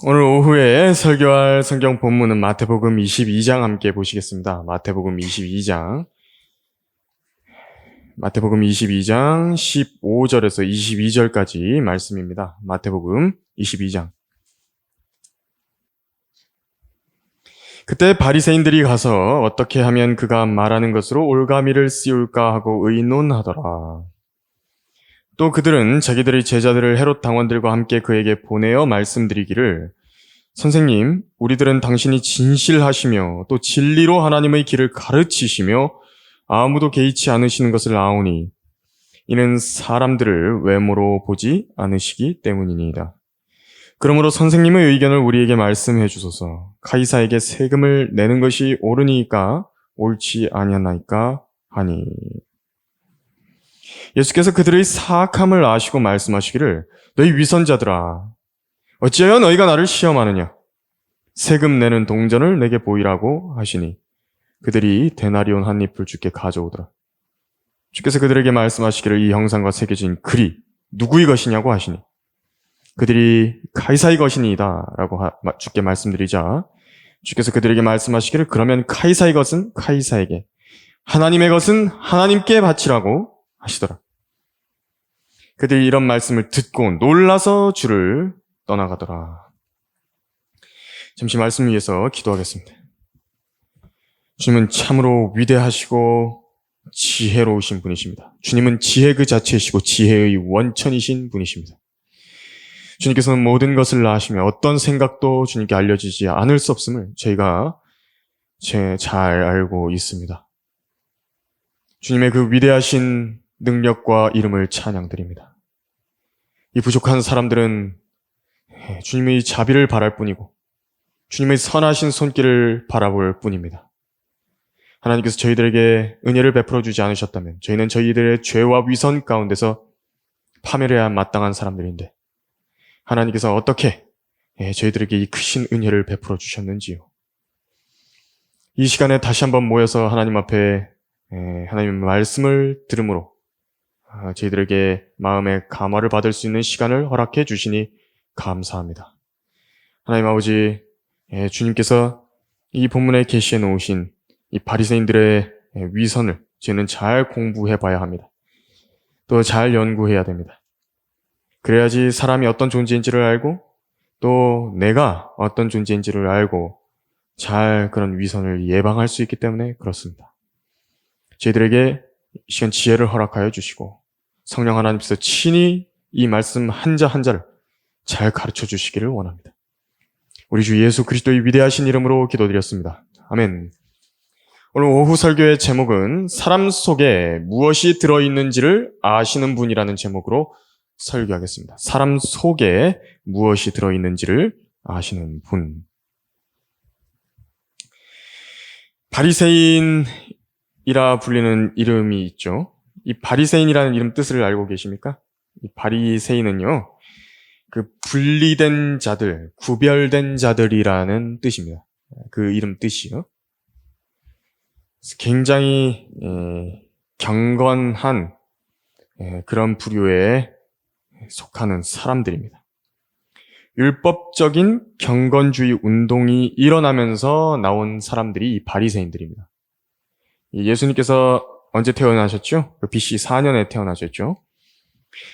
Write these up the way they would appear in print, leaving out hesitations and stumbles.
오늘 오후에 설교할 성경 본문은 마태복음 22장 함께 보시겠습니다. 마태복음 22장 15절에서 22절까지 말씀입니다. 마태복음 22장. 그때 바리새인들이 가서 어떻게 하면 그가 말하는 것으로 올가미를 씌울까 하고 의논하더라. 또 그들은 자기들의 제자들을 헤롯 당원들과 함께 그에게 보내어 말씀드리기를, 선생님, 우리들은 당신이 진실하시며 또 진리로 하나님의 길을 가르치시며 아무도 개의치 않으시는 것을 아오니 이는 사람들을 외모로 보지 않으시기 때문이니이다. 그러므로 선생님의 의견을 우리에게 말씀해 주소서. 카이사에게 세금을 내는 것이 옳으니까 옳지 아니하나이까 하니. 예수께서 그들의 사악함을 아시고 말씀하시기를, 너희 위선자들아, 어찌하여 너희가 나를 시험하느냐? 세금 내는 동전을 내게 보이라고 하시니 그들이 데나리온 한 잎을 주께 가져오더라. 주께서 그들에게 말씀하시기를, 이 형상과 새겨진 글이 누구의 것이냐고 하시니 그들이 카이사의 것이니이다 라고 주께 말씀드리자, 주께서 그들에게 말씀하시기를, 그러면 카이사의 것은 카이사에게, 하나님의 것은 하나님께 바치라고 하시더라. 그들이 이런 말씀을 듣고 놀라서 주를 떠나가더라. 잠시 말씀 위해서 기도하겠습니다. 주님은 참으로 위대하시고 지혜로우신 분이십니다. 주님은 지혜 그 자체이시고 지혜의 원천이신 분이십니다. 주님께서는 모든 것을 아시며 어떤 생각도 주님께 알려지지 않을 수 없음을 저희가 잘 알고 있습니다. 주님의 그 위대하신 능력과 이름을 찬양드립니다. 이 부족한 사람들은 주님의 자비를 바랄 뿐이고 주님의 선하신 손길을 바라볼 뿐입니다. 하나님께서 저희들에게 은혜를 베풀어 주지 않으셨다면 저희는 저희들의 죄와 위선 가운데서 파멸해야 마땅한 사람들인데, 하나님께서 어떻게 저희들에게 이 크신 은혜를 베풀어 주셨는지요. 이 시간에 다시 한번 모여서 하나님 앞에 하나님의 말씀을 들음으로 저희들에게 마음의 감화를 받을 수 있는 시간을 허락해 주시니 감사합니다. 하나님 아버지, 주님께서 이 본문에 계시해 놓으신 이 바리새인들의 위선을 저희는 잘 공부해 봐야 합니다. 또 잘 연구해야 됩니다. 그래야지 사람이 어떤 존재인지를 알고 또 내가 어떤 존재인지를 알고 잘 그런 위선을 예방할 수 있기 때문에 그렇습니다. 저희들에게 이 시간 지혜를 허락하여 주시고 성령 하나님께서 친히 이 말씀 한자 한자를 잘 가르쳐 주시기를 원합니다. 우리 주 예수 그리스도의 위대하신 이름으로 기도드렸습니다. 아멘. 오늘 오후 설교의 제목은 사람 속에 무엇이 들어있는지를 아시는 분이라는 제목으로 설교하겠습니다. 사람 속에 무엇이 들어있는지를 아시는 분. 바리새인이라 불리는 이름이 있죠. 이 바리새인이라는 이름 뜻을 알고 계십니까? 이 바리새인은요, 그 분리된 자들, 구별된 자들이라는 뜻입니다. 그 이름 뜻이요. 굉장히 경건한 그런 부류에 속하는 사람들입니다. 율법적인 경건주의 운동이 일어나면서 나온 사람들이 이 바리새인들입니다. 예수님께서 언제 태어나셨죠? BC 4년에 태어나셨죠?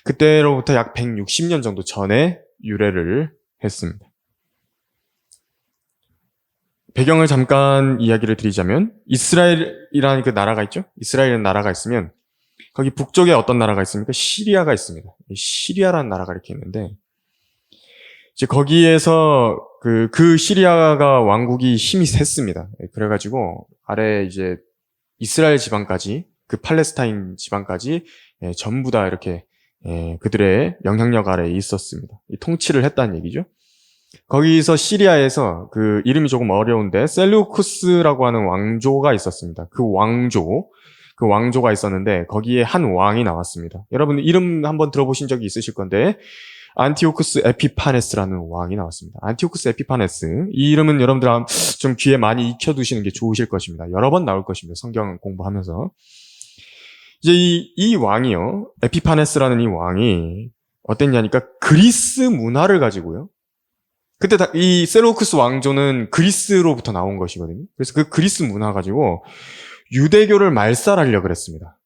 그때로부터 약 160년 정도 전에 유래를 했습니다. 배경을 잠깐 이야기를 드리자면, 이스라엘이라는 그 나라가 있죠? 이스라엘이라는 나라가 있으면 거기 북쪽에 어떤 나라가 있습니까? 시리아가 있습니다. 시리아라는 나라가 이렇게 있는데, 이제 거기에서 그 시리아가 왕국이 힘이 셌습니다. 그래가지고 아래 이제 이스라엘 지방까지, 그 팔레스타인 지방까지 전부 다 이렇게 그들의 영향력 아래에 있었습니다. 통치를 했다는 얘기죠. 거기서 시리아에서 그 이름이 조금 어려운데 셀루쿠스라고 하는 왕조가 있었습니다. 그 왕조가 있었는데 거기에 한 왕이 나왔습니다. 여러분 이름 한번 들어보신 적이 있으실 건데, 안티오쿠스 에피파네스라는 왕이 나왔습니다. 안티오쿠스 에피파네스, 이 이름은 여러분들 좀 귀에 많이 익혀두시는 게 좋으실 것입니다. 여러 번 나올 것입니다. 성경 공부하면서. 이제 이 왕이요, 에피파네스라는 이 왕이 어땠냐니까 그리스 문화를 가지고요, 그때 이 셀루크스 왕조는 그리스로부터 나온 것이거든요. 그래서 그 그리스 문화 가지고 유대교를 말살하려고 그랬습니다.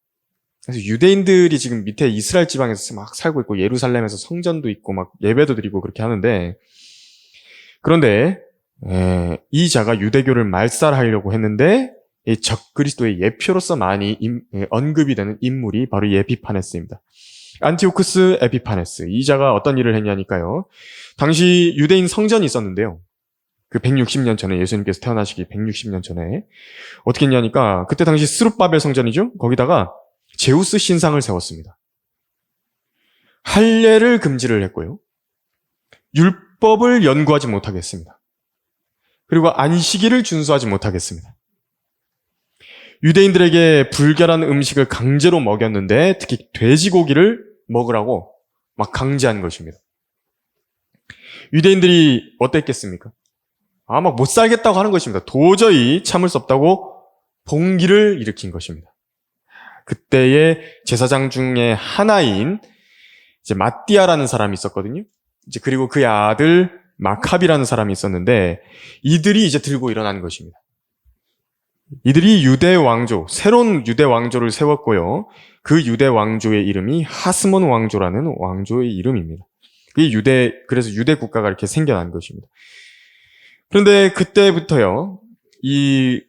그래서 유대인들이 지금 밑에 이스라엘 지방에서 막 살고 있고 예루살렘에서 성전도 있고 막 예배도 드리고 그렇게 하는데, 그런데 이 자가 유대교를 말살하려고 했는데 이 적그리스도의 예표로서 많이 언급이 되는 인물이 바로 이 에피파네스입니다. 안티오쿠스 에피파네스. 이 자가 어떤 일을 했냐니까요. 당시 유대인 성전이 있었는데요. 그 160년 전에, 예수님께서 태어나시기 160년 전에 어떻게 했냐니까, 그때 당시 스룹바벨 성전이죠. 거기다가 제우스 신상을 세웠습니다. 할례를 금지를 했고요. 율법을 연구하지 못하게 했습니다. 그리고 안식일을 준수하지 못하게 했습니다. 유대인들에게 불결한 음식을 강제로 먹였는데, 특히 돼지고기를 먹으라고 막 강제한 것입니다. 유대인들이 어땠겠습니까? 막 못 살겠다고 하는 것입니다. 도저히 참을 수 없다고 봉기를 일으킨 것입니다. 그때의 제사장 중에 하나인 이제 마띠아라는 사람이 있었거든요. 이제 그리고 그의 아들 마카비라는 사람이 있었는데, 이들이 이제 들고 일어난 것입니다. 이들이 유대 왕조, 새로운 유대 왕조를 세웠고요. 그 유대 왕조의 이름이 하스몬 왕조라는 왕조의 이름입니다. 그래서 유대 국가가 이렇게 생겨난 것입니다. 그런데 그때부터요,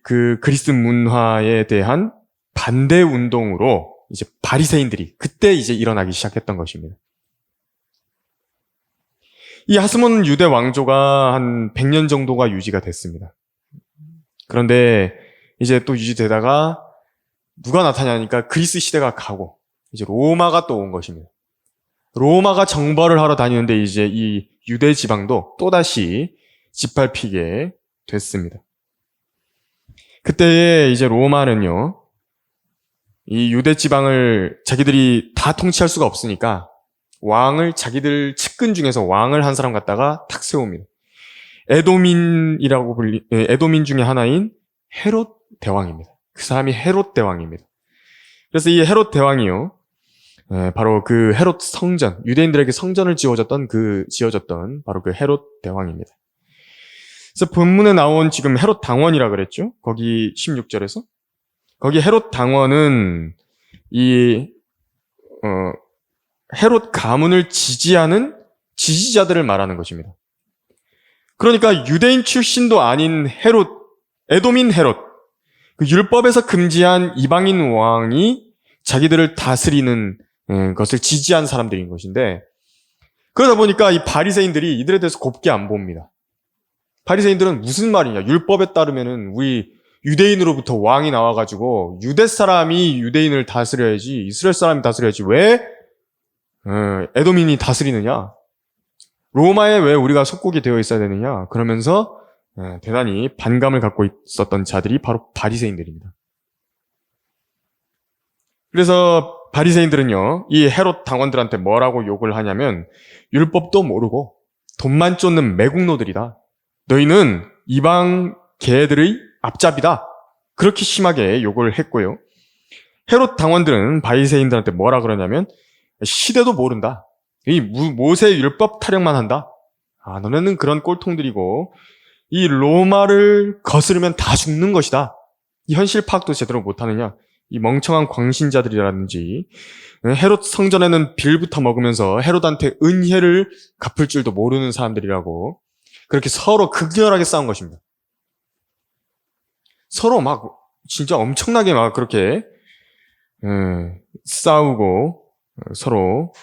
그 그리스 문화에 대한 반대 운동으로 이제 바리새인들이 그때 이제 일어나기 시작했던 것입니다. 이 하스몬 유대 왕조가 한 100년 정도가 유지가 됐습니다. 그런데 이제 또 유지되다가 누가 나타나니까 그리스 시대가 가고 이제 로마가 또 온 것입니다. 로마가 정벌을 하러 다니는데 이제 이 유대 지방도 또다시 짓밟히게 됐습니다. 그때 이제 로마는요, 이 유대 지방을 자기들이 다 통치할 수가 없으니까 자기들 측근 중에서 왕을 한 사람 갖다가 탁 세웁니다. 에도민 중에 하나인 헤롯 대왕입니다. 그 사람이 헤롯 대왕입니다. 그래서 이 헤롯 대왕이요, 바로 그 헤롯 성전, 유대인들에게 성전을 지어줬던 바로 그 헤롯 대왕입니다. 그래서 본문에 나온 지금 헤롯 당원이라 그랬죠? 거기 16절에서. 거기 헤롯 당원은 헤롯 가문을 지지하는 지지자들을 말하는 것입니다. 그러니까 유대인 출신도 아닌 에돔인 헤롯, 그 율법에서 금지한 이방인 왕이 자기들을 다스리는 것을 지지한 사람들인 것인데, 그러다 보니까 이 바리새인들이 이들에 대해서 곱게 안 봅니다. 바리새인들은 무슨 말이냐, 율법에 따르면은 우리 유대인으로부터 왕이 나와가지고 유대 사람이 유대인을 다스려야지, 이스라엘 사람이 다스려야지, 왜 에돔인이 다스리느냐, 로마에 왜 우리가 속국이 되어 있어야 되느냐, 그러면서 대단히 반감을 갖고 있었던 자들이 바로 바리새인들입니다. 그래서 바리새인들은요, 이 헤롯 당원들한테 뭐라고 욕을 하냐면, 율법도 모르고 돈만 쫓는 매국노들이다. 너희는 이방 개들의 앞잡이다. 그렇게 심하게 욕을 했고요. 헤롯 당원들은 바리새인들한테 뭐라 그러냐면, 시대도 모른다. 이 모세 율법 타령만 한다. 너네는 그런 꼴통들이고 이 로마를 거스르면 다 죽는 것이다. 이 현실 파악도 제대로 못하느냐. 이 멍청한 광신자들이라든지, 헤롯 성전에는 빌부터 먹으면서 헤롯한테 은혜를 갚을 줄도 모르는 사람들이라고, 그렇게 서로 극렬하게 싸운 것입니다. 서로 막 진짜 엄청나게 막 그렇게 싸우고 서로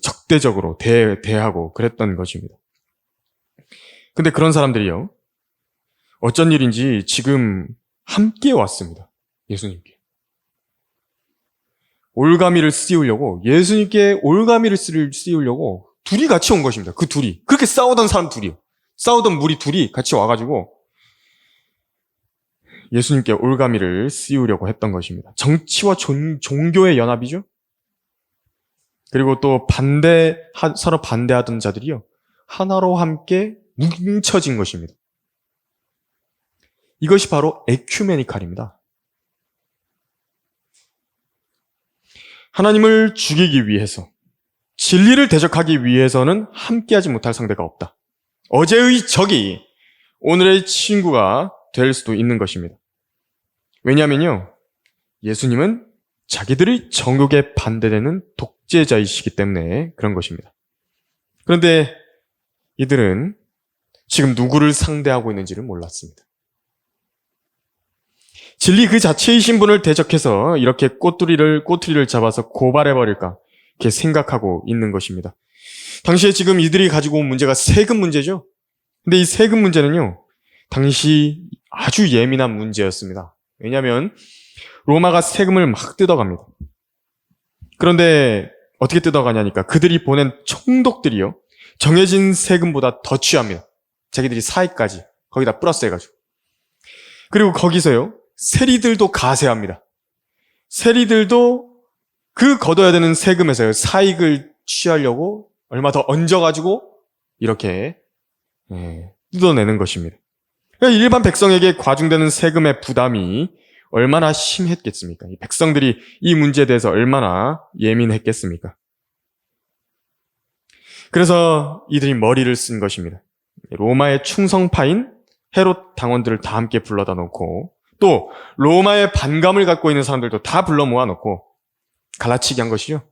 적대적으로 대하고 그랬던 것입니다. 근데 그런 사람들이요, 어쩐 일인지 지금 함께 왔습니다. 예수님께. 예수님께 올가미를 씌우려고 둘이 같이 온 것입니다. 그 둘이. 그렇게 싸우던 사람 둘이요. 싸우던 무리 둘이 같이 와가지고 예수님께 올가미를 씌우려고 했던 것입니다. 정치와 종교의 연합이죠. 그리고 또 서로 반대하던 자들이요, 하나로 함께 뭉쳐진 것입니다. 이것이 바로 에큐메니칼입니다. 하나님을 죽이기 위해서, 진리를 대적하기 위해서는 함께하지 못할 상대가 없다. 어제의 적이 오늘의 친구가 될 수도 있는 것입니다. 왜냐하면요, 예수님은 자기들의 정욕에 반대되는 독재자이시기 때문에 그런 것입니다. 그런데 이들은 지금 누구를 상대하고 있는지를 몰랐습니다. 진리 그 자체이신 분을 대적해서 이렇게 꼬투리를 잡아서 고발해버릴까 이렇게 생각하고 있는 것입니다. 당시에 지금 이들이 가지고 온 문제가 세금 문제죠. 근데 이 세금 문제는요, 당시 아주 예민한 문제였습니다. 왜냐하면 로마가 세금을 막 뜯어갑니다. 그런데 어떻게 뜯어가냐니까 그들이 보낸 총독들이요, 정해진 세금보다 더 취합니다. 자기들이 사익까지 거기다 플러스 해가지고. 그리고 거기서요, 세리들도 가세합니다. 세리들도 그 걷어야 되는 세금에서요, 사익을 취하려고 얼마 더 얹어가지고 이렇게 뜯어내는 것입니다. 일반 백성에게 과중되는 세금의 부담이 얼마나 심했겠습니까? 이 백성들이 이 문제에 대해서 얼마나 예민했겠습니까? 그래서 이들이 머리를 쓴 것입니다. 로마의 충성파인 헤롯 당원들을 다 함께 불러다 놓고, 또 로마의 반감을 갖고 있는 사람들도 다 불러 모아놓고 갈라치기 한 것이죠.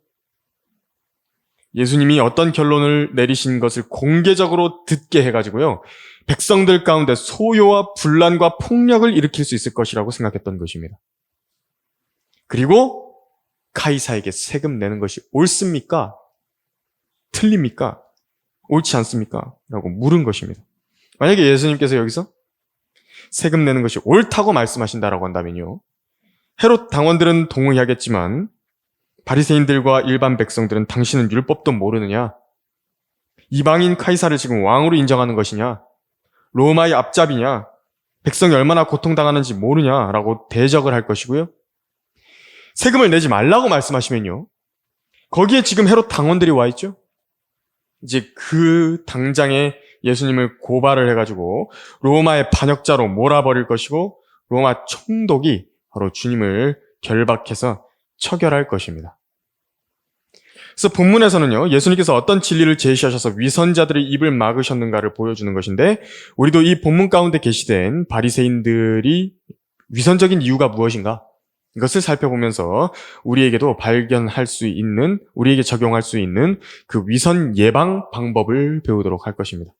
예수님이 어떤 결론을 내리신 것을 공개적으로 듣게 해가지고요, 백성들 가운데 소요와 분란과 폭력을 일으킬 수 있을 것이라고 생각했던 것입니다. 그리고 카이사에게 세금 내는 것이 옳습니까? 틀립니까? 옳지 않습니까? 라고 물은 것입니다. 만약에 예수님께서 여기서 세금 내는 것이 옳다고 말씀하신다라고 한다면요, 헤롯 당원들은 동의하겠지만 바리새인들과 일반 백성들은 당신은 율법도 모르느냐? 이방인 카이사를 지금 왕으로 인정하는 것이냐? 로마의 앞잡이냐? 백성이 얼마나 고통당하는지 모르냐라고 대적을 할 것이고요. 세금을 내지 말라고 말씀하시면요, 거기에 지금 헤롯 당원들이 와 있죠. 이제 그 당장에 예수님을 고발을 해가지고 로마의 반역자로 몰아버릴 것이고, 로마 총독이 바로 주님을 결박해서 처결할 것입니다. 그래서 본문에서는요, 예수님께서 어떤 진리를 제시하셔서 위선자들의 입을 막으셨는가를 보여주는 것인데, 우리도 이 본문 가운데 게시된 바리새인들이 위선적인 이유가 무엇인가, 이것을 살펴보면서 우리에게도 발견할 수 있는, 우리에게 적용할 수 있는 그 위선 예방 방법을 배우도록 할 것입니다.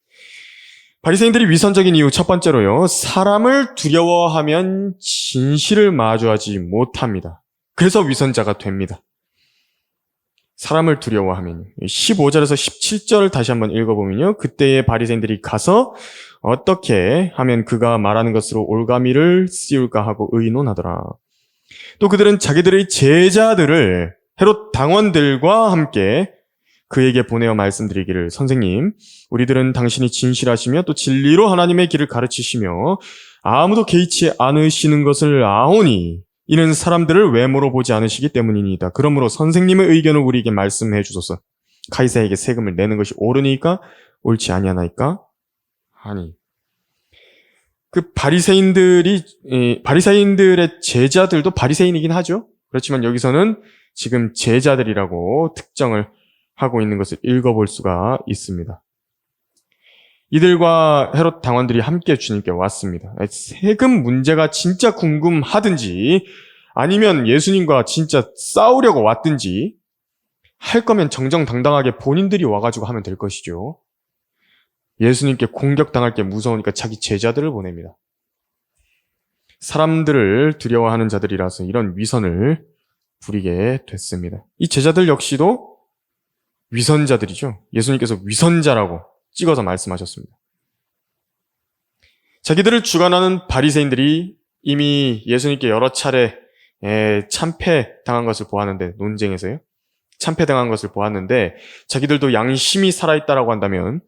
바리새인들이 위선적인 이유 첫 번째로요, 사람을 두려워하면 진실을 마주하지 못합니다. 그래서 위선자가 됩니다. 사람을 두려워하면 15절에서 17절을 다시 한번 읽어보면요, 그때의 바리새인들이 가서 어떻게 하면 그가 말하는 것으로 올가미를 씌울까 하고 의논하더라. 또 그들은 자기들의 제자들을 헤롯 당원들과 함께 그에게 보내어 말씀드리기를, 선생님, 우리들은 당신이 진실하시며 또 진리로 하나님의 길을 가르치시며 아무도 개의치 않으시는 것을 아오니 이는 사람들을 외모로 보지 않으시기 때문이니이다. 그러므로 선생님의 의견을 우리에게 말씀해 주소서. 카이사에게 세금을 내는 것이 옳으니까 옳지 아니하나이까? 아니, 그 바리새인들의 제자들도 바리새인이긴 하죠. 그렇지만 여기서는 지금 제자들이라고 특정을 하고 있는 것을 읽어볼 수가 있습니다. 이들과 헤롯 당원들이 함께 주님께 왔습니다. 세금 문제가 진짜 궁금하든지 아니면 예수님과 진짜 싸우려고 왔든지, 할 거면 정정당당하게 본인들이 와가지고 하면 될 것이죠. 예수님께 공격당할 게 무서우니까 자기 제자들을 보냅니다. 사람들을 두려워하는 자들이라서 이런 위선을 부리게 됐습니다. 이 제자들 역시도 위선자들이죠. 예수님께서 위선자라고 찍어서 말씀하셨습니다. 자기들을 주관하는 바리새인들이 이미 예수님께 여러 차례 참패당한 것을 보았는데, 논쟁에서요, 참패당한 것을 보았는데, 자기들도 양심이 살아있다라고 한다면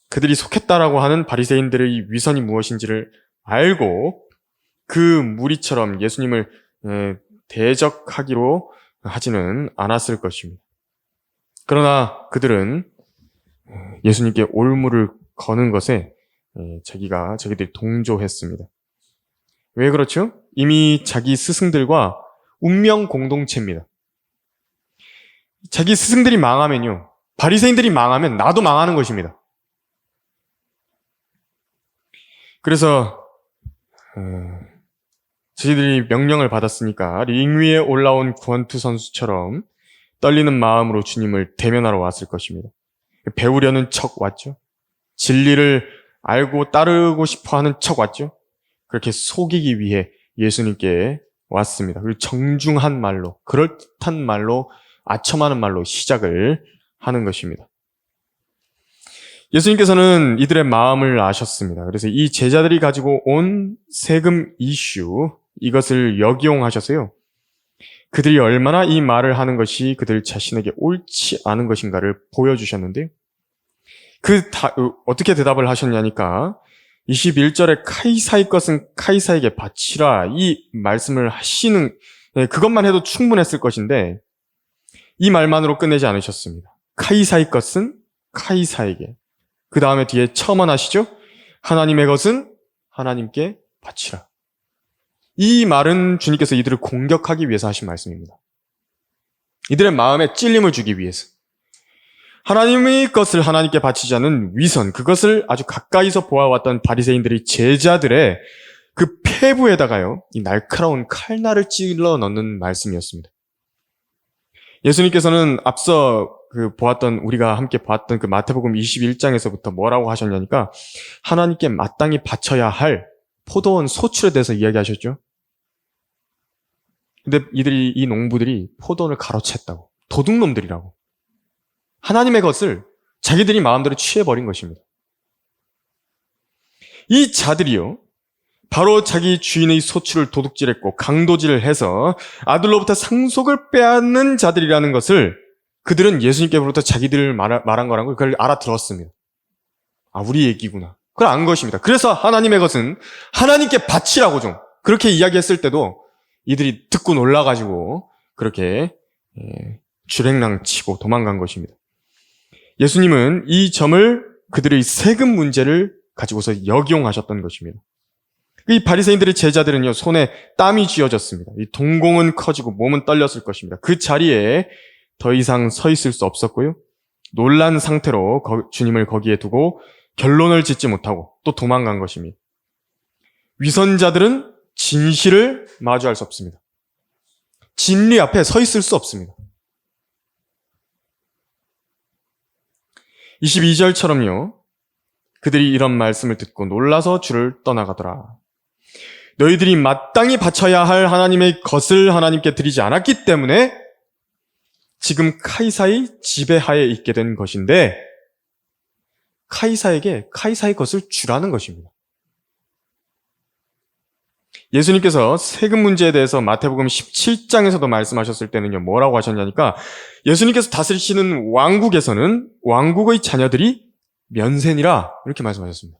그들이 속했다라고 하는 바리새인들의 위선이 무엇인지를 알고 그 무리처럼 예수님을 대적하기로 하지는 않았을 것입니다. 그러나 그들은 예수님께 올무를 거는 것에 자기들이 동조했습니다. 왜 그렇죠? 이미 자기 스승들과 운명 공동체입니다. 자기 스승들이 망하면요, 바리새인들이 망하면 나도 망하는 것입니다. 그래서 저희들이 명령을 받았으니까 링 위에 올라온 권투 선수처럼 떨리는 마음으로 주님을 대면하러 왔을 것입니다. 배우려는 척 왔죠. 진리를 알고 따르고 싶어하는 척 왔죠. 그렇게 속이기 위해 예수님께 왔습니다. 그리고 정중한 말로, 그럴듯한 말로, 아첨하는 말로 시작을 하는 것입니다. 예수님께서는 이들의 마음을 아셨습니다. 그래서 이 제자들이 가지고 온 세금 이슈, 이것을 역이용하셔서요. 그들이 얼마나 이 말을 하는 것이 그들 자신에게 옳지 않은 것인가를 보여주셨는데요. 어떻게 대답을 하셨냐니까 21절에 카이사의 것은 카이사에게 바치라 이 말씀을 하시는 그것만 해도 충분했을 것인데 이 말만으로 끝내지 않으셨습니다. 카이사의 것은 카이사에게 그 다음에 뒤에 첨언하시죠. 하나님의 것은 하나님께 바치라. 이 말은 주님께서 이들을 공격하기 위해서 하신 말씀입니다. 이들의 마음에 찔림을 주기 위해서. 하나님의 것을 하나님께 바치지 않은 위선, 그것을 아주 가까이서 보아왔던 바리새인들이 제자들의 그 폐부에다가요, 이 날카로운 칼날을 찔러 넣는 말씀이었습니다. 예수님께서는 앞서 우리가 함께 보았던 그 마태복음 21장에서부터 뭐라고 하셨냐니까 하나님께 마땅히 바쳐야 할 포도원 소출에 대해서 이야기하셨죠. 근데 이 농부들이 포도원을 가로챘다고. 도둑놈들이라고. 하나님의 것을 자기들이 마음대로 취해버린 것입니다. 이 자들이요. 바로 자기 주인의 소출을 도둑질했고 강도질을 해서 아들로부터 상속을 빼앗는 자들이라는 것을 그들은 예수님께로부터 자기들 말한 거란 걸 그걸 알아들었습니다. 아, 우리 얘기구나. 그걸 안 것입니다. 그래서 하나님의 것은 하나님께 바치라고 좀 그렇게 이야기했을 때도 이들이 듣고 놀라가지고 그렇게 주랭랑 치고 도망간 것입니다. 예수님은 이 점을 그들의 세금 문제를 가지고서 역이용하셨던 것입니다. 이 바리새인들의 제자들은요, 손에 땀이 쥐어졌습니다. 이 동공은 커지고 몸은 떨렸을 것입니다. 그 자리에 더 이상 서 있을 수 없었고요. 놀란 상태로 주님을 거기에 두고 결론을 짓지 못하고 또 도망간 것입니다. 위선자들은 진실을 마주할 수 없습니다. 진리 앞에 서 있을 수 없습니다. 22절처럼요. 그들이 이런 말씀을 듣고 놀라서 주를 떠나가더라. 너희들이 마땅히 바쳐야 할 하나님의 것을 하나님께 드리지 않았기 때문에 지금 카이사의 지배하에 있게 된 것인데 카이사에게 카이사의 것을 주라는 것입니다. 예수님께서 세금 문제에 대해서 마태복음 17장에서도 말씀하셨을 때는요, 뭐라고 하셨냐니까 예수님께서 다스리시는 왕국에서는 왕국의 자녀들이 면세니라 이렇게 말씀하셨습니다.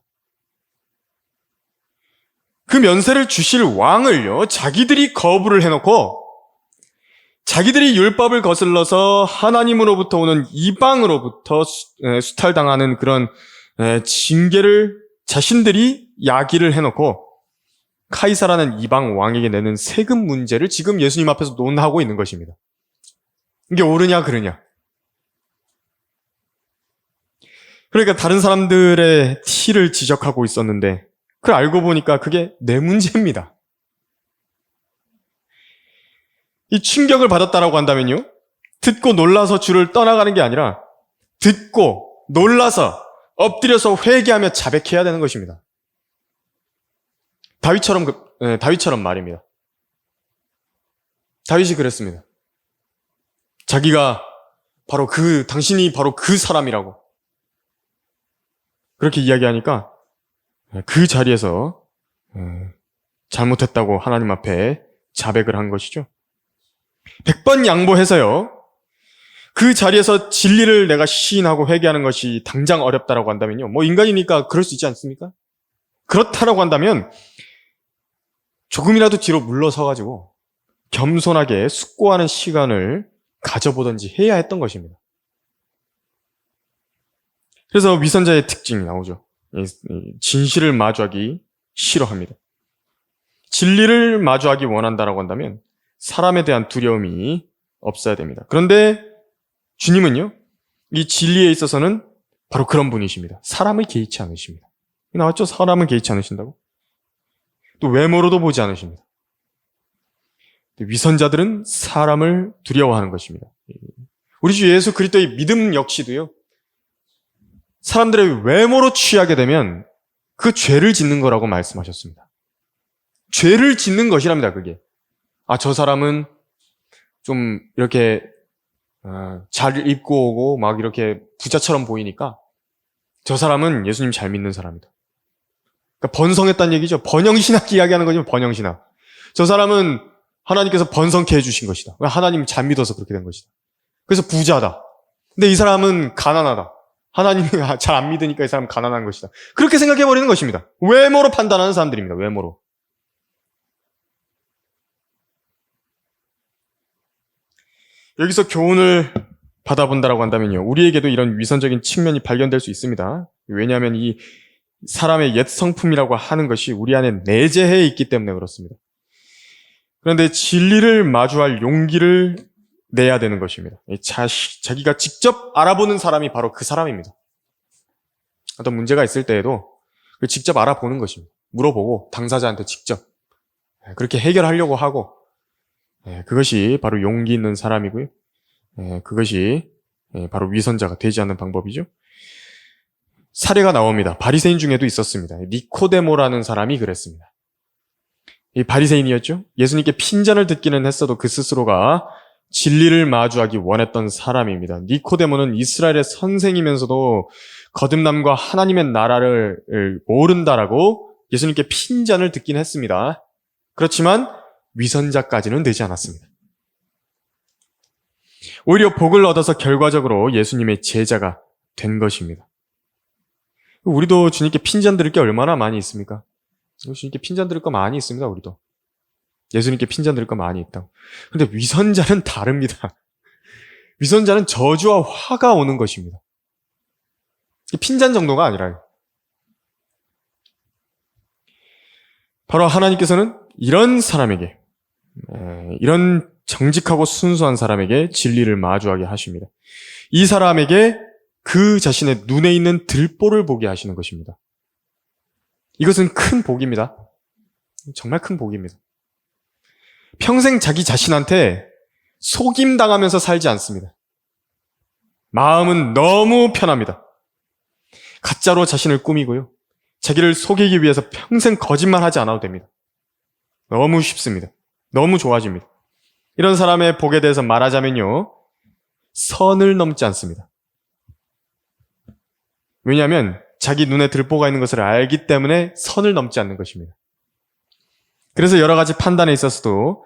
그 면세를 주실 왕을요, 자기들이 거부를 해놓고 자기들이 율법을 거슬러서 하나님으로부터 오는 이방으로부터 수탈당하는 그런 징계를 자신들이 야기를 해놓고 카이사라는 이방 왕에게 내는 세금 문제를 지금 예수님 앞에서 논하고 있는 것입니다. 이게 옳으냐 그르냐. 그러니까 다른 사람들의 티를 지적하고 있었는데 그걸 알고 보니까 그게 내 문제입니다. 이 충격을 받았다라고 한다면요, 듣고 놀라서 주를 떠나가는 게 아니라 듣고 놀라서 엎드려서 회개하며 자백해야 되는 것입니다. 다윗처럼 말입니다. 다윗이 그랬습니다. 자기가 당신이 바로 그 사람이라고 그렇게 이야기하니까 그 자리에서 잘못했다고 하나님 앞에 자백을 한 것이죠. 100번 양보해서요, 그 자리에서 진리를 내가 시인하고 회개하는 것이 당장 어렵다라고 한다면요, 뭐 인간이니까 그럴 수 있지 않습니까? 그렇다라고 한다면 조금이라도 뒤로 물러서가지고 겸손하게 숙고하는 시간을 가져보든지 해야 했던 것입니다. 그래서 위선자의 특징이 나오죠. 진실을 마주하기 싫어합니다. 진리를 마주하기 원한다라고 한다면 사람에 대한 두려움이 없어야 됩니다. 그런데 주님은요, 이 진리에 있어서는 바로 그런 분이십니다. 사람을 개의치 않으십니다. 나왔죠? 사람은 개의치 않으신다고. 또 외모로도 보지 않으십니다. 위선자들은 사람을 두려워하는 것입니다. 우리 주 예수 그리스도의 믿음 역시도요. 사람들의 외모로 취하게 되면 그 죄를 짓는 거라고 말씀하셨습니다. 죄를 짓는 것이랍니다, 그게. 저 사람은 좀 이렇게 잘 입고 오고 막 이렇게 부자처럼 보이니까 저 사람은 예수님 잘 믿는 사람이다. 그러니까 번성했다는 얘기죠. 번영신학 이야기하는 거죠. 번영신학. 저 사람은 하나님께서 번성케 해주신 것이다. 하나님 잘 믿어서 그렇게 된 것이다. 그래서 부자다. 근데 이 사람은 가난하다. 하나님이 잘 안 믿으니까 이 사람은 가난한 것이다. 그렇게 생각해버리는 것입니다. 외모로 판단하는 사람들입니다. 외모로. 여기서 교훈을 받아본다라고 한다면요. 우리에게도 이런 위선적인 측면이 발견될 수 있습니다. 왜냐하면 이 사람의 옛 성품이라고 하는 것이 우리 안에 내재해 있기 때문에 그렇습니다. 그런데 진리를 마주할 용기를 내야 되는 것입니다. 자기가 직접 알아보는 사람이 바로 그 사람입니다. 어떤 문제가 있을 때에도 직접 알아보는 것입니다. 물어보고 당사자한테 직접 그렇게 해결하려고 하고 그것이 바로 용기 있는 사람이고요. 그것이 바로 위선자가 되지 않는 방법이죠. 사례가 나옵니다. 바리새인 중에도 있었습니다. 니코데모라는 사람이 그랬습니다. 이 바리새인이었죠. 예수님께 핀잔을 듣기는 했어도 그 스스로가 진리를 마주하기 원했던 사람입니다. 니코데모는 이스라엘의 선생이면서도 거듭남과 하나님의 나라를 모른다라고 예수님께 핀잔을 듣긴 했습니다. 그렇지만 위선자까지는 되지 않았습니다. 오히려 복을 얻어서 결과적으로 예수님의 제자가 된 것입니다. 우리도 주님께 핀잔 들을 게 얼마나 많이 있습니까? 주님께 핀잔 들을 거 많이 있습니다, 우리도. 예수님께 핀잔 들을 거 많이 있다고. 그런데 위선자는 다릅니다. 위선자는 저주와 화가 오는 것입니다. 핀잔 정도가 아니라요. 바로 하나님께서는 이런 사람에게, 이런 정직하고 순수한 사람에게 진리를 마주하게 하십니다. 이 사람에게 그 자신의 눈에 있는 들보를 보게 하시는 것입니다. 이것은 큰 복입니다. 정말 큰 복입니다. 평생 자기 자신한테 속임당하면서 살지 않습니다. 마음은 너무 편합니다. 가짜로 자신을 꾸미고요. 자기를 속이기 위해서 평생 거짓말하지 않아도 됩니다. 너무 쉽습니다. 너무 좋아집니다. 이런 사람의 복에 대해서 말하자면요. 선을 넘지 않습니다. 왜냐하면 자기 눈에 들보가 있는 것을 알기 때문에 선을 넘지 않는 것입니다. 그래서 여러 가지 판단에 있어서도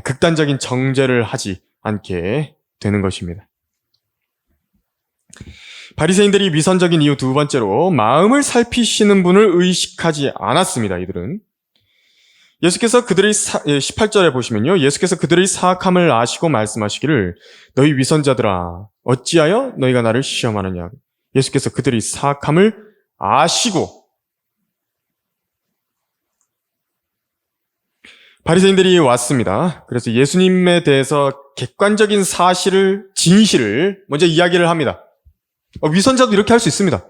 극단적인 정죄를 하지 않게 되는 것입니다. 바리새인들이 위선적인 이유 두 번째로 마음을 살피시는 분을 의식하지 않았습니다. 이들은. 예수께서 그들의 18절에 보시면요. 예수께서 그들의 사악함을 아시고 말씀하시기를 너희 위선자들아 어찌하여 너희가 나를 시험하느냐. 예수께서 그들의 사악함을 아시고 바리새인들이 왔습니다. 그래서 예수님에 대해서 객관적인 사실을, 진실을 먼저 이야기를 합니다. 위선자도 이렇게 할 수 있습니다.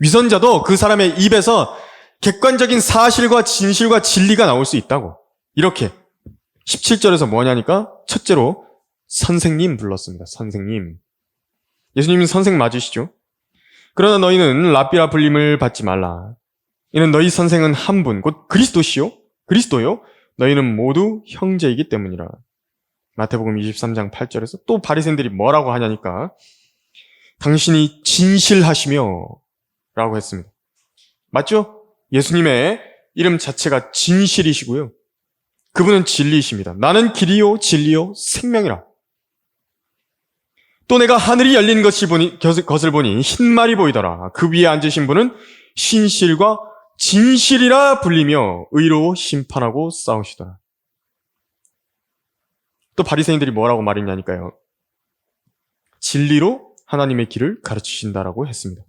위선자도 그 사람의 입에서 객관적인 사실과 진실과 진리가 나올 수 있다고. 이렇게 17절에서 뭐냐니까 첫째로 선생님 불렀습니다. 선생님. 예수님은 선생 맞으시죠? 그러나 너희는 랍비라 불림을 받지 말라. 이는 너희 선생은 한 분, 곧 그리스도요. 너희는 모두 형제이기 때문이라. 마태복음 23장 8절에서 또 바리새인들이 뭐라고 하냐니까 당신이 진실하시며 라고 했습니다. 맞죠? 예수님의 이름 자체가 진실이시고요. 그분은 진리이십니다. 나는 길이요 진리요 생명이라. 또 내가 하늘이 열린 것을 보니 흰말이 보이더라. 그 위에 앉으신 분은 신실과 진실이라 불리며 의로 심판하고 싸우시더라. 또 바리새인들이 뭐라고 말했냐니까요. 진리로 하나님의 길을 가르치신다라고 했습니다.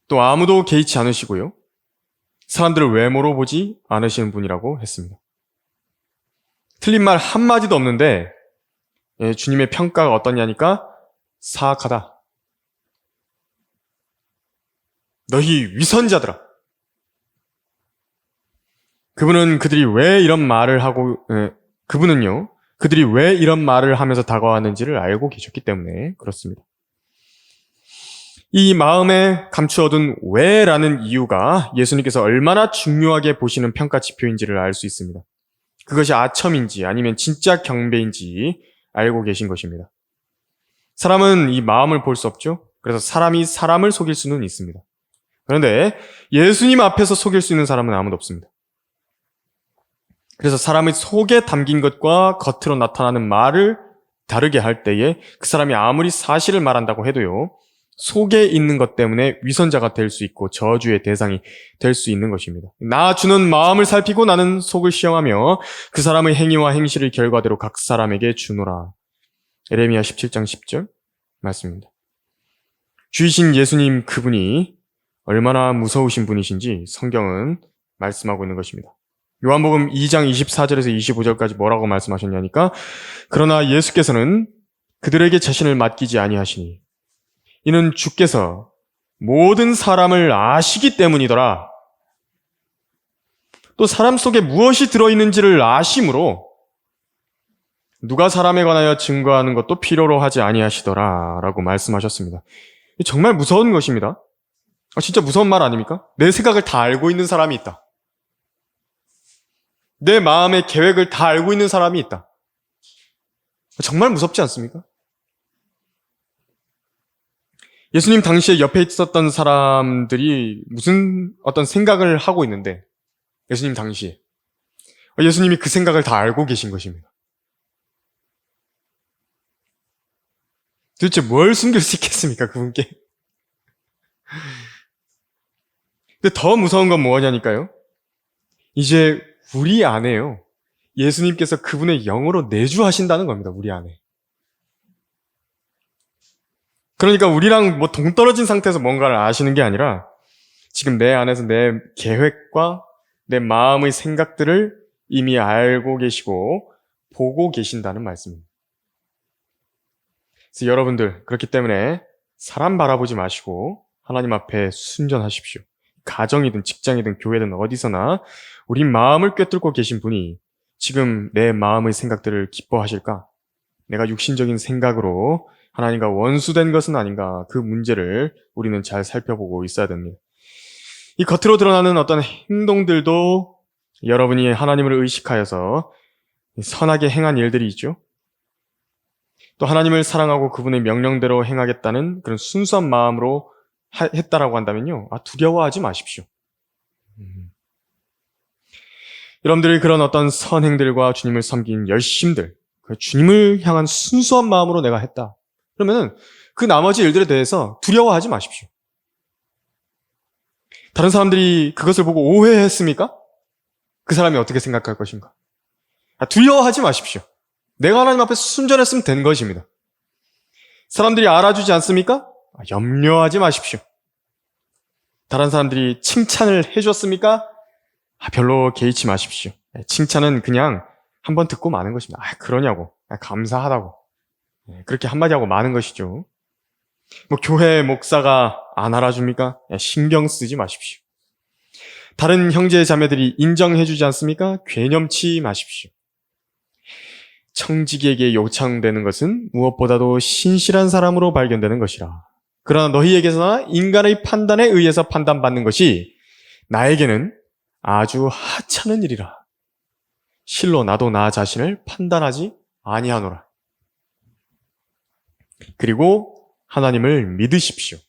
또 아무도 개의치 않으시고요. 사람들을 외모로 보지 않으시는 분이라고 했습니다. 틀린 말 한마디도 없는데 주님의 평가가 어떠냐니까 사악하다. 너희 위선자들아. 그분은요, 그들이 왜 이런 말을 하면서 다가왔는지를 알고 계셨기 때문에 그렇습니다. 이 마음에 감추어둔 왜라는 이유가 예수님께서 얼마나 중요하게 보시는 평가 지표인지를 알 수 있습니다. 그것이 아첨인지 아니면 진짜 경배인지 알고 계신 것입니다. 사람은 이 마음을 볼 수 없죠. 그래서 사람이 사람을 속일 수는 있습니다. 그런데 예수님 앞에서 속일 수 있는 사람은 아무도 없습니다. 그래서 사람의 속에 담긴 것과 겉으로 나타나는 말을 다르게 할 때에 그 사람이 아무리 사실을 말한다고 해도요, 속에 있는 것 때문에 위선자가 될 수 있고 저주의 대상이 될 수 있는 것입니다. 나 주는 마음을 살피고 나는 속을 시험하며 그 사람의 행위와 행실의 결과대로 각 사람에게 주노라. 에레미야 17장 10절 말씀입니다. 주이신 예수님 그분이 얼마나 무서우신 분이신지 성경은 말씀하고 있는 것입니다. 요한복음 2장 24절에서 25절까지 뭐라고 말씀하셨냐니까, 그러나 예수께서는 그들에게 자신을 맡기지 아니하시니 이는 주께서 모든 사람을 아시기 때문이더라. 또 사람 속에 무엇이 들어있는지를 아심으로 누가 사람에 관하여 증거하는 것도 필요로 하지 아니하시더라 라고 말씀하셨습니다. 정말 무서운 것입니다. 진짜 무서운 말 아닙니까? 내 생각을 다 알고 있는 사람이 있다. 내 마음의 계획을 다 알고 있는 사람이 있다. 정말 무섭지 않습니까? 예수님 당시에 옆에 있었던 사람들이 무슨 어떤 생각을 하고 있는데, 예수님 당시에 예수님이 그 생각을 다 알고 계신 것입니다. 도대체 뭘 숨길 수 있겠습니까, 그분께? 근데 더 무서운 건 뭐냐니까요? 이제 우리 안에요, 예수님께서 그분의 영으로 내주하신다는 겁니다, 우리 안에. 그러니까 우리랑 동떨어진 상태에서 뭔가를 아시는 게 아니라 지금 내 안에서 내 계획과 내 마음의 생각들을 이미 알고 계시고 보고 계신다는 말씀입니다. 그래서 여러분들, 그렇기 때문에 사람 바라보지 마시고 하나님 앞에 순전하십시오. 가정이든 직장이든 교회든 어디서나 우리 마음을 꿰뚫고 계신 분이 지금 내 마음의 생각들을 기뻐하실까? 내가 육신적인 생각으로 하나님과 원수된 것은 아닌가? 그 문제를 우리는 잘 살펴보고 있어야 됩니다. 이 겉으로 드러나는 어떤 행동들도 여러분이 하나님을 의식하여서 선하게 행한 일들이 있죠. 또 하나님을 사랑하고 그분의 명령대로 행하겠다는 그런 순수한 마음으로 했다라고 한다면요, 두려워하지 마십시오. 여러분들이 그런 어떤 선행들과 주님을 섬긴 열심들, 주님을 향한 순수한 마음으로 내가 했다. 그러면은 그 나머지 일들에 대해서 두려워하지 마십시오. 다른 사람들이 그것을 보고 오해했습니까? 그 사람이 어떻게 생각할 것인가? 두려워하지 마십시오. 내가 하나님 앞에 순전했으면 된 것입니다. 사람들이 알아주지 않습니까? 염려하지 마십시오. 다른 사람들이 칭찬을 해줬습니까? 별로 개의치 마십시오. 칭찬은 그냥 한번 듣고 마는 것입니다. 그러냐고, 감사하다고, 그렇게 한마디 하고 마는 것이죠. 교회 목사가 안 알아줍니까? 신경 쓰지 마십시오. 다른 형제 자매들이 인정해주지 않습니까? 괴념치 마십시오. 청지기에게 요청되는 것은 무엇보다도 신실한 사람으로 발견되는 것이라. 그러나 너희에게서나 인간의 판단에 의해서 판단받는 것이 나에게는 아주 하찮은 일이라. 실로 나도 나 자신을 판단하지 아니하노라. 그리고 하나님을 믿으십시오.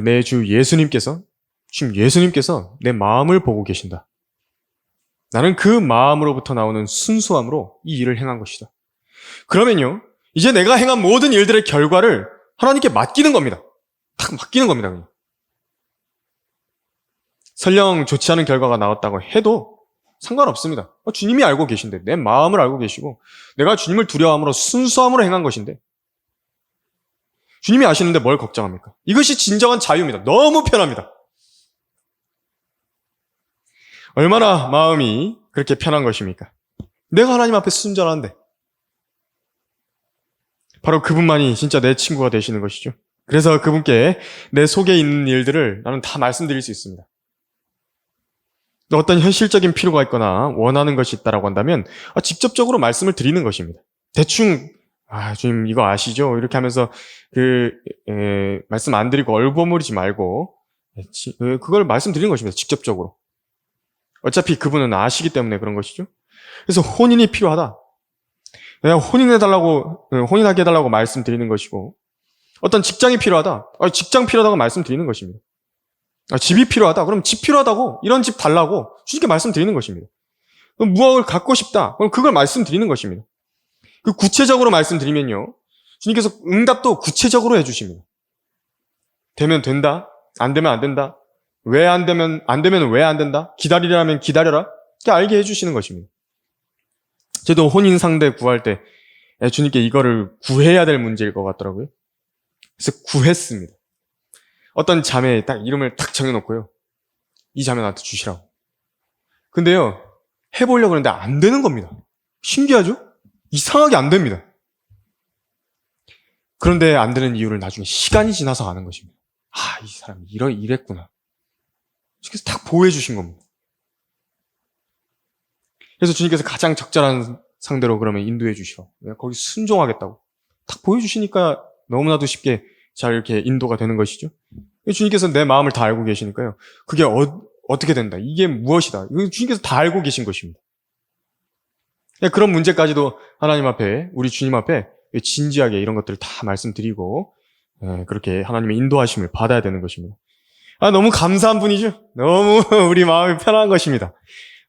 내 주 예수님께서, 지금 예수님께서 내 마음을 보고 계신다. 나는 그 마음으로부터 나오는 순수함으로 이 일을 행한 것이다. 그러면요, 이제 내가 행한 모든 일들의 결과를 하나님께 맡기는 겁니다. 딱 맡기는 겁니다. 그냥. 설령 좋지 않은 결과가 나왔다고 해도 상관없습니다. 주님이 알고 계신데, 내 마음을 알고 계시고 내가 주님을 두려워함으로 순수함으로 행한 것인데 주님이 아시는데 뭘 걱정합니까? 이것이 진정한 자유입니다. 너무 편합니다. 얼마나 마음이 그렇게 편한 것입니까? 내가 하나님 앞에 순전한데 바로 그분만이 진짜 내 친구가 되시는 것이죠. 그래서 그분께 내 속에 있는 일들을 나는 다 말씀드릴 수 있습니다. 어떤 현실적인 필요가 있거나 원하는 것이 있다라고 한다면 직접적으로 말씀을 드리는 것입니다. 대충 주님 이거 아시죠? 이렇게 하면서 말씀 안 드리고 얼버무리지 말고 그걸 말씀드리는 것입니다. 직접적으로. 어차피 그분은 아시기 때문에 그런 것이죠. 그래서 혼인이 필요하다. 내가 혼인하게 해달라고 말씀드리는 것이고, 어떤 직장이 필요하다. 직장 필요하다고 말씀드리는 것입니다. 집이 필요하다. 그럼 집 필요하다고, 이런 집 달라고 주님께 말씀드리는 것입니다. 무엇을 갖고 싶다. 그럼 그걸 말씀드리는 것입니다. 그 구체적으로 말씀드리면요, 주님께서 응답도 구체적으로 해주십니다. 되면 된다. 안 되면 안 된다. 왜 안 되면 왜 안 된다. 기다리라면 기다려라. 이렇게 알게 해주시는 것입니다. 저도 혼인 상대 구할 때 주님께 이거를 구해야 될 문제일 것 같더라고요. 그래서 구했습니다. 어떤 자매에 딱 이름을 딱 정해놓고요. 이 자매 나한테 주시라고. 근데요, 해보려고 하는데 안 되는 겁니다. 신기하죠? 이상하게 안 됩니다. 그런데 안 되는 이유를 나중에 시간이 지나서 아는 것입니다. 이 사람이 이랬구나. 주님께서 딱 보호해 주신 겁니다. 그래서 주님께서 가장 적절한 상대로 그러면 인도해 주시라고. 내가 거기 순종하겠다고. 딱 보여주시니까 너무나도 쉽게 잘 이렇게 인도가 되는 것이죠. 주님께서 내 마음을 다 알고 계시니까요. 그게 어떻게 된다. 이게 무엇이다. 주님께서 다 알고 계신 것입니다. 그런 문제까지도 하나님 앞에, 우리 주님 앞에 진지하게 이런 것들을 다 말씀드리고 그렇게 하나님의 인도하심을 받아야 되는 것입니다. 너무 감사한 분이죠. 너무 우리 마음이 편한 것입니다.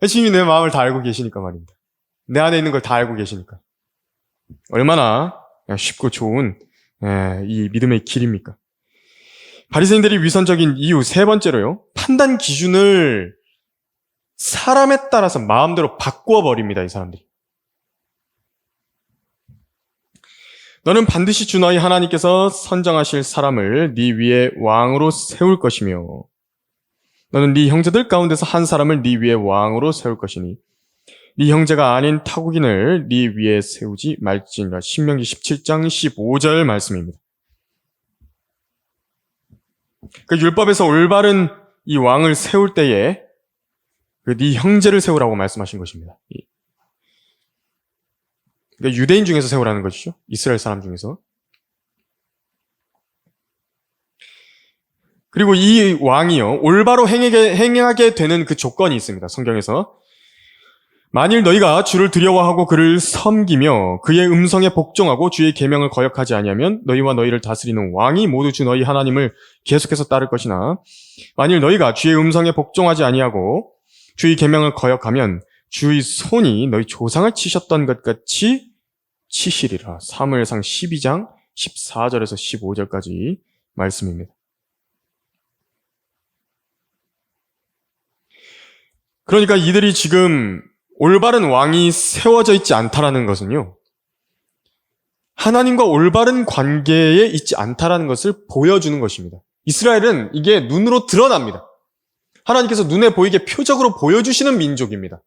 주님이 내 마음을 다 알고 계시니까 말입니다. 내 안에 있는 걸 다 알고 계시니까. 얼마나 쉽고 좋은 이 믿음의 길입니까? 바리새인들이 위선적인 이유 세 번째로요. 판단 기준을 사람에 따라서 마음대로 바꾸어 버립니다. 이 사람들이. 너는 반드시 주 너희 하나님께서 선정하실 사람을 네 위에 왕으로 세울 것이며 너는 네 형제들 가운데서 한 사람을 네 위에 왕으로 세울 것이니 네 형제가 아닌 타국인을 네 위에 세우지 말지니라. 신명기 17장 15절 말씀입니다. 그 율법에서 올바른 이 왕을 세울 때에 네 형제를 세우라고 말씀하신 것입니다. 그러니까 유대인 중에서 세우라는 것이죠. 이스라엘 사람 중에서. 그리고 이 왕이요, 올바로 행하게 되는 그 조건이 있습니다. 성경에서. 만일 너희가 주를 두려워하고 그를 섬기며 그의 음성에 복종하고 주의 계명을 거역하지 아니하면 너희와 너희를 다스리는 왕이 모두 주 너희 하나님을 계속해서 따를 것이나 만일 너희가 주의 음성에 복종하지 아니하고 주의 계명을 거역하면 주의 손이 너희 조상을 치셨던 것 같이 치시리라. 사무엘상 12장 14절에서 15절까지 말씀입니다. 그러니까 이들이 지금 올바른 왕이 세워져 있지 않다라는 것은요, 하나님과 올바른 관계에 있지 않다라는 것을 보여주는 것입니다. 이스라엘은 이게 눈으로 드러납니다. 하나님께서 눈에 보이게 표적으로 보여주시는 민족입니다.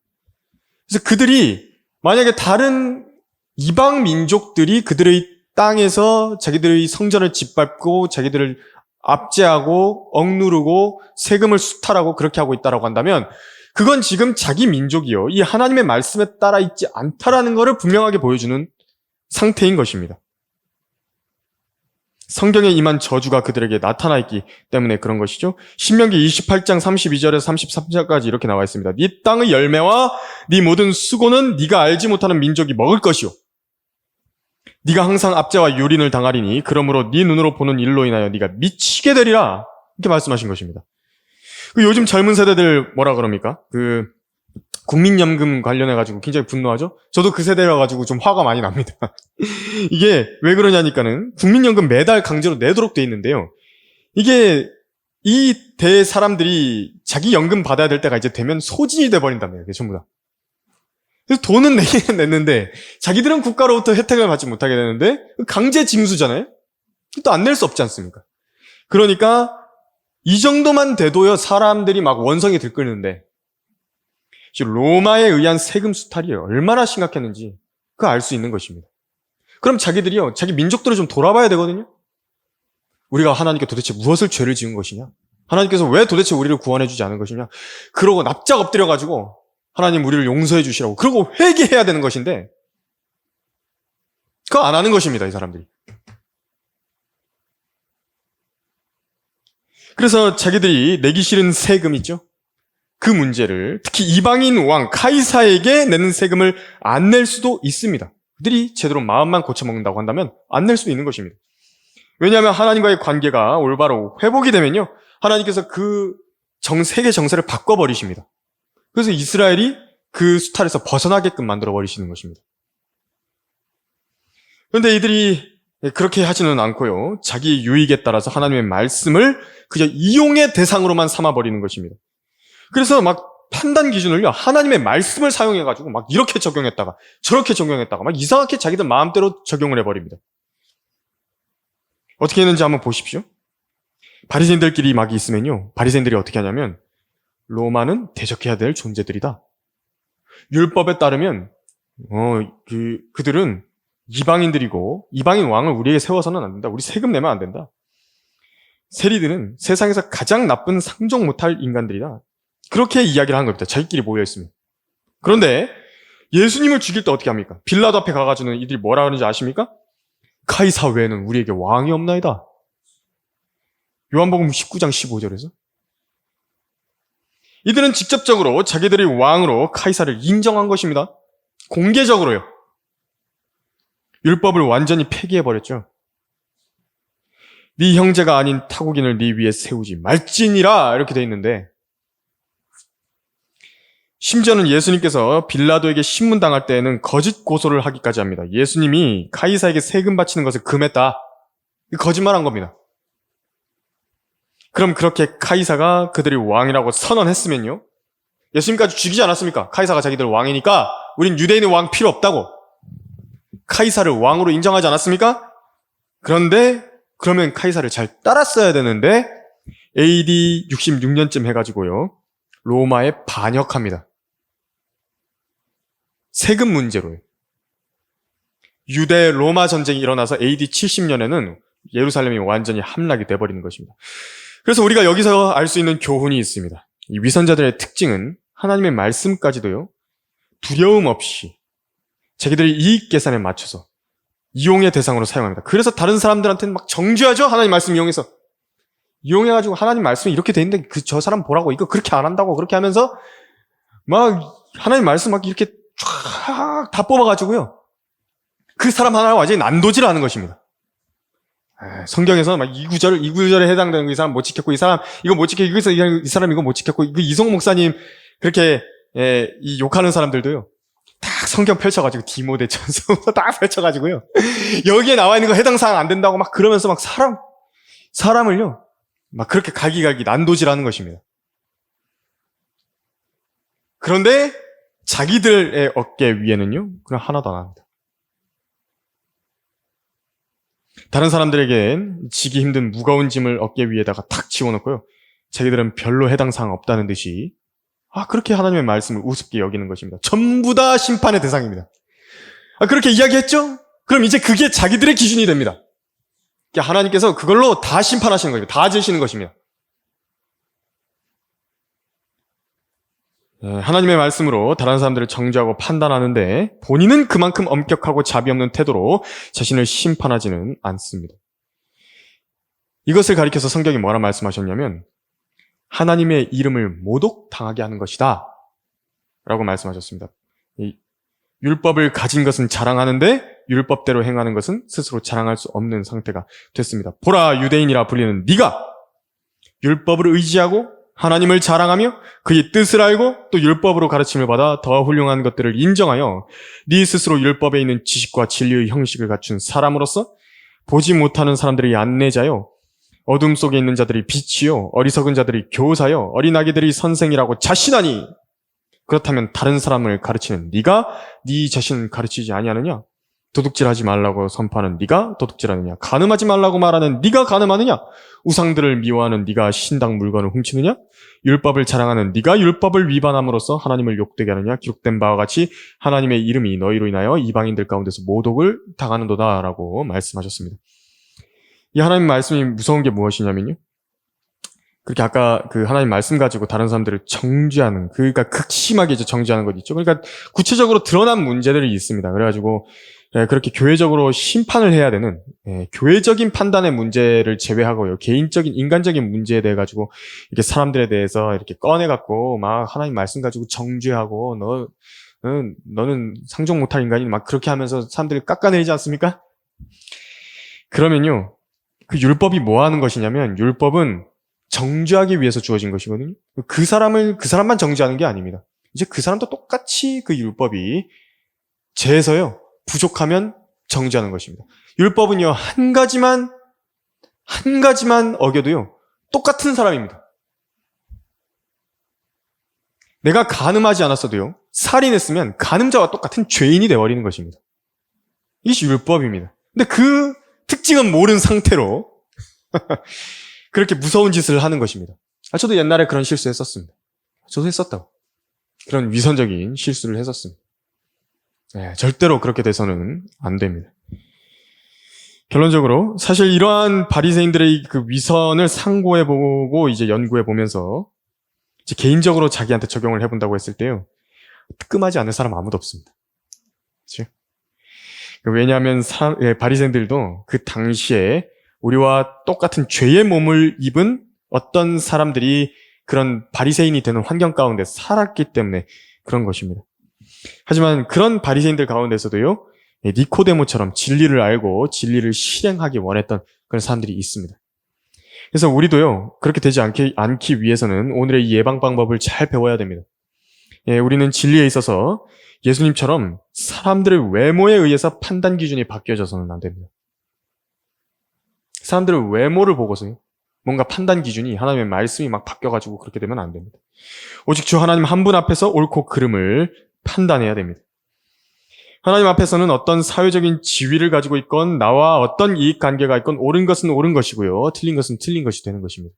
그래서 그들이 만약에 다른 이방 민족들이 그들의 땅에서 자기들의 성전을 짓밟고 자기들을 압제하고 억누르고 세금을 수탈하고 그렇게 하고 있다라고 한다면 그건 지금 자기 민족이요, 이 하나님의 말씀에 따라 있지 않다라는 것을 분명하게 보여주는 상태인 것입니다. 성경에 임한 저주가 그들에게 나타나 있기 때문에 그런 것이죠. 신명기 28장 32절에서 33절까지 이렇게 나와 있습니다. 네 땅의 열매와 네 모든 수고는 네가 알지 못하는 민족이 먹을 것이요 네가 항상 압제와 유린을 당하리니 그러므로 네 눈으로 보는 일로 인하여 네가 미치게 되리라. 이렇게 말씀하신 것입니다. 요즘 젊은 세대들 뭐라 그럽니까? 국민연금 관련해가지고 굉장히 분노하죠? 저도 그 세대라가지고 좀 화가 많이 납니다. 이게 왜 그러냐니까는 국민연금 매달 강제로 내도록 돼 있는데요. 이게 이 대 사람들이 자기 연금 받아야 될 때가 이제 되면 소진이 돼버린단 말이에요. 전부 다. 그래서 돈은 내기는 냈는데 자기들은 국가로부터 혜택을 받지 못하게 되는데 강제 징수잖아요? 또 안 낼 수 없지 않습니까? 그러니까 이 정도만 돼도요, 사람들이 막 원성이 들끓는데, 로마에 의한 세금 수탈이 얼마나 심각했는지, 그거 알 수 있는 것입니다. 그럼 자기들이요, 자기 민족들을 좀 돌아봐야 되거든요? 우리가 하나님께 도대체 무엇을 죄를 지은 것이냐? 하나님께서 왜 도대체 우리를 구원해 주지 않은 것이냐? 그러고 납작 엎드려가지고 하나님 우리를 용서해 주시라고 그러고 회개해야 되는 것인데 그거 안 하는 것입니다, 이 사람들이. 그래서 자기들이 내기 싫은 세금 있죠? 그 문제를 특히 이방인 왕 카이사에게 내는 세금을 안 낼 수도 있습니다. 그들이 제대로 마음만 고쳐먹는다고 한다면 안 낼 수도 있는 것입니다. 왜냐하면 하나님과의 관계가 올바로 회복이 되면요, 하나님께서 그 세계 정세를 바꿔버리십니다. 그래서 이스라엘이 그 수탈에서 벗어나게끔 만들어버리시는 것입니다. 그런데 이들이 그렇게 하지는 않고요, 자기 유익에 따라서 하나님의 말씀을 그저 이용의 대상으로만 삼아버리는 것입니다. 그래서 막 판단 기준을요, 하나님의 말씀을 사용해가지고 막 이렇게 적용했다가 저렇게 적용했다가 막 이상하게 자기들 마음대로 적용을 해버립니다. 어떻게 했는지 한번 보십시오. 바리새인들끼리 막 있으면요, 바리새인들이 어떻게 하냐면 로마는 대적해야 될 존재들이다. 율법에 따르면 그들은 이방인들이고 이방인 왕을 우리에게 세워서는 안 된다. 우리 세금 내면 안 된다. 세리들은 세상에서 가장 나쁜 상종 못할 인간들이다. 그렇게 이야기를 한 겁니다. 자기끼리 모여있으면. 그런데 예수님을 죽일 때 어떻게 합니까? 빌라도 앞에 가가지고는 이들이 뭐라 그러는지 아십니까? 카이사 외에는 우리에게 왕이 없나이다. 요한복음 19장 15절에서. 이들은 직접적으로 자기들이 왕으로 카이사를 인정한 것입니다. 공개적으로요. 율법을 완전히 폐기해버렸죠. 네 형제가 아닌 타국인을 네 위에 세우지 말지니라 이렇게 돼 있는데, 심지어는 예수님께서 빌라도에게 신문당할 때에는 거짓 고소를 하기까지 합니다. 예수님이 카이사에게 세금 바치는 것을 금했다. 거짓말한 겁니다. 그럼 그렇게 카이사가 그들이 왕이라고 선언했으면요, 예수님까지 죽이지 않았습니까? 카이사가 자기들 왕이니까 우린 유대인의 왕 필요 없다고 카이사를 왕으로 인정하지 않았습니까? 그런데 그러면 카이사를 잘 따랐어야 되는데 AD 66년쯤 해가지고요, 로마에 반역합니다. 세금 문제로요. 유대 로마 전쟁이 일어나서 AD 70년에는 예루살렘이 완전히 함락이 돼버리는 것입니다. 그래서 우리가 여기서 알 수 있는 교훈이 있습니다. 이 위선자들의 특징은 하나님의 말씀까지도요, 두려움 없이 자기들의 이익 계산에 맞춰서 이용의 대상으로 사용합니다. 그래서 다른 사람들한테는 막 정죄하죠. 하나님 말씀 이용해가지고 하나님 말씀이 이렇게 돼 있는데 저 사람 보라고 이거 그렇게 안 한다고 그렇게 하면서 막 하나님 말씀 막 이렇게 쫙 다 뽑아가지고요, 그 사람 하나를 완전히 난도질하는 것입니다. 성경에서 막 이 구절에 해당되는 이 사람 못 지켰고, 이 사람 이거 못 지켰고, 이 사람 이거 못 지켰고, 이송 목사님 그렇게 이 욕하는 사람들도요, 딱 성경 펼쳐가지고 디모데전서 딱 펼쳐가지고요, 여기에 나와 있는 거 해당 사항 안 된다고 막 그러면서 막 사람을요 막 그렇게 갈기갈기 난도질하는 것입니다. 그런데 자기들의 어깨 위에는요 그냥 하나도 안 합니다. 다른 사람들에겐 지기 힘든 무거운 짐을 어깨 위에다가 탁 지워놓고요, 자기들은 별로 해당 사항 없다는 듯이 그렇게 하나님의 말씀을 우습게 여기는 것입니다. 전부 다 심판의 대상입니다. 그렇게 이야기했죠? 그럼 이제 그게 자기들의 기준이 됩니다. 하나님께서 그걸로 다 심판하시는 것입니다. 다 지으시는 것입니다. 하나님의 말씀으로 다른 사람들을 정죄하고 판단하는데 본인은 그만큼 엄격하고 자비 없는 태도로 자신을 심판하지는 않습니다. 이것을 가리켜서 성경이 뭐라 말씀하셨냐면 하나님의 이름을 모독당하게 하는 것이다 라고 말씀하셨습니다. 이 율법을 가진 것은 자랑하는데 율법대로 행하는 것은 스스로 자랑할 수 없는 상태가 됐습니다. 보라, 유대인이라 불리는 네가 율법을 의지하고 하나님을 자랑하며 그의 뜻을 알고 또 율법으로 가르침을 받아 더 훌륭한 것들을 인정하여 네 스스로 율법에 있는 지식과 진리의 형식을 갖춘 사람으로서 보지 못하는 사람들이 안내자요, 어둠 속에 있는 자들이 빛이요, 어리석은 자들이 교사요, 어린아기들이 선생이라고 자신하니 그렇다면 다른 사람을 가르치는 네가 네 자신을 가르치지 아니하느냐? 도둑질하지 말라고 선포하는 네가 도둑질하느냐? 간음하지 말라고 말하는 네가 간음하느냐? 우상들을 미워하는 네가 신당 물건을 훔치느냐? 율법을 자랑하는 네가 율법을 위반함으로써 하나님을 욕되게 하느냐? 기록된 바와 같이 하나님의 이름이 너희로 인하여 이방인들 가운데서 모독을 당하는도다 라고 말씀하셨습니다. 이 하나님 말씀이 무서운 게 무엇이냐면요. 그렇게 아까 그 하나님 말씀 가지고 다른 사람들을 정죄하는, 그러니까 극심하게 이제 정죄하는 것 있죠. 그러니까 구체적으로 드러난 문제들이 있습니다. 그래가지고 그렇게 교회적으로 심판을 해야 되는, 교회적인 판단의 문제를 제외하고요. 개인적인, 인간적인 문제에 대해 가지고 이렇게 사람들에 대해서 이렇게 꺼내갖고 막 하나님 말씀 가지고 정죄하고 너는 상종 못할 인간이 막 그렇게 하면서 사람들을 깎아내리지 않습니까? 그러면요. 그 율법이 뭐 하는 것이냐면 율법은 정죄하기 위해서 주어진 것이거든요. 그 사람만 정죄하는 게 아닙니다. 이제 그 사람도 똑같이 그 율법이 죄에서요, 부족하면 정죄하는 것입니다. 율법은요, 한 가지만 어겨도요, 똑같은 사람입니다. 내가 간음하지 않았어도요, 살인했으면 간음자와 똑같은 죄인이 되어버리는 것입니다. 이것이 율법입니다. 근데 그 특징은 모르는 상태로 그렇게 무서운 짓을 하는 것입니다. 저도 옛날에 그런 실수 했었습니다. 저도 했었다고. 그런 위선적인 실수를 했었습니다. 절대로 그렇게 돼서는 안 됩니다. 결론적으로 사실 이러한 바리새인들의 그 위선을 상고해보고 이제 연구해보면서 이제 개인적으로 자기한테 적용을 해본다고 했을 때요, 뜨끔하지 않은 사람 아무도 없습니다. 그렇죠? 왜냐하면 바리새인들도 그 당시에 우리와 똑같은 죄의 몸을 입은 어떤 사람들이 그런 바리새인이 되는 환경 가운데 살았기 때문에 그런 것입니다. 하지만 그런 바리새인들 가운데서도요, 니코데모처럼 진리를 알고 진리를 실행하기 원했던 그런 사람들이 있습니다. 그래서 우리도요, 그렇게 되지 않기 위해서는 오늘의 이 예방 방법을 잘 배워야 됩니다. 우리는 진리에 있어서 예수님처럼 사람들의 외모에 의해서 판단 기준이 바뀌어져서는 안 됩니다. 사람들의 외모를 보고서요, 뭔가 판단 기준이 하나님의 말씀이 막 바뀌어가지고 그렇게 되면 안 됩니다. 오직 주 하나님 한 분 앞에서 옳고 그름을 판단해야 됩니다. 하나님 앞에서는 어떤 사회적인 지위를 가지고 있건 나와 어떤 이익관계가 있건 옳은 것은 옳은 것이고요, 틀린 것은 틀린 것이 되는 것입니다.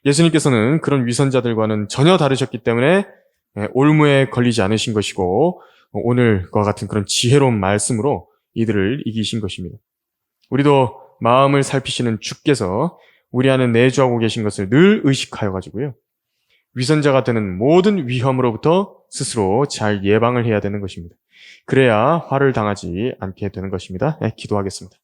예수님께서는 그런 위선자들과는 전혀 다르셨기 때문에 올무에 걸리지 않으신 것이고 오늘과 같은 그런 지혜로운 말씀으로 이들을 이기신 것입니다. 우리도 마음을 살피시는 주께서 우리 안에 내주하고 계신 것을 늘 의식하여 가지고요, 위선자가 되는 모든 위험으로부터 스스로 잘 예방을 해야 되는 것입니다. 그래야 화를 당하지 않게 되는 것입니다. 기도하겠습니다.